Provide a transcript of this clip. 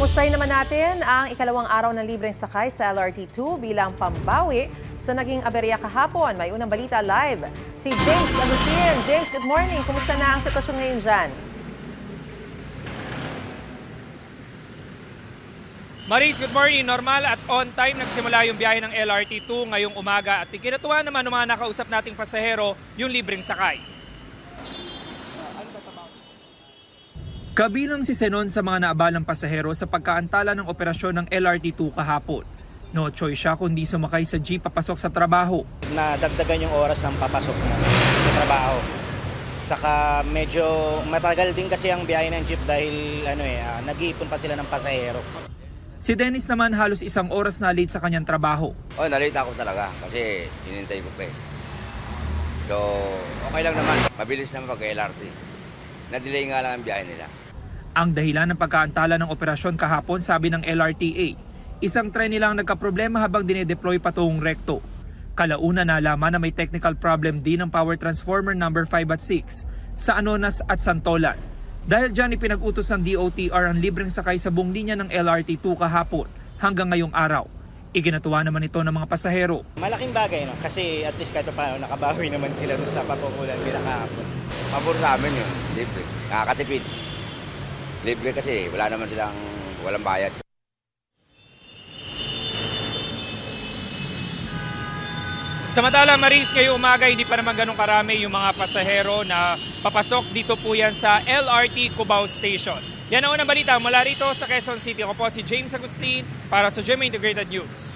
Kumustahin naman natin ang ikalawang araw ng libreng sakay sa LRT2 bilang pambawi sa naging aberya kahapon. May unang balita live si James Agustin. James, good morning. Kumusta na ang sitwasyon ngayon dyan? Maris, good morning. Normal at on time nagsimula yung biyahe ng LRT2 ngayong umaga at ikinatuwa naman ng mga nakausap nating pasahero yung libreng sakay. Kabilang si Senon sa mga naabalang pasahero sa pagkaantala ng operasyon ng LRT2 kahapon. No choice siya kundi sumakay sa jeep papasok sa trabaho. Nadagdagan yung oras ng papasok mo sa trabaho. Saka medyo matagal din kasi ang biyahe ng jeep dahil nag-iipon pa sila ng pasahero. Si Dennis naman halos isang oras na late sa kanyang trabaho. Nalate ako talaga kasi hinintay ko pa eh. So, okay lang naman. Mabilis naman pag-LRT. Na-delay nga lang ang biyahe nila. Ang dahilan ng pagkaantala ng operasyon kahapon, sabi ng LRTA, isang tren nilang nagkaproblema habang dinedeploy patungong rekto. Kalauna nalaman na may technical problem din ang power transformer number 5 at 6 sa Anonas at Santolan. Dahil dyan ipinag-utos ng DOTR ang libreng sakay sa buong linya ng LRT2 kahapon hanggang ngayong araw. Iginatuwa naman ito ng mga pasahero. Malaking bagay kasi at least kahit paano nakabawi naman sila doon sa pagkukulan nila kahapon. Pabor namin yun, libre. Nakakatipid. Libre kasi wala naman silang walang bayad. Samantala, Maris, ngayong umaga hindi pa naman ganun karami yung mga pasahero na papasok dito po yan sa LRT Cubao Station. Yan ang unang balita mula rito sa Quezon City. Ako po si James Agustin para sa GMA Integrated News.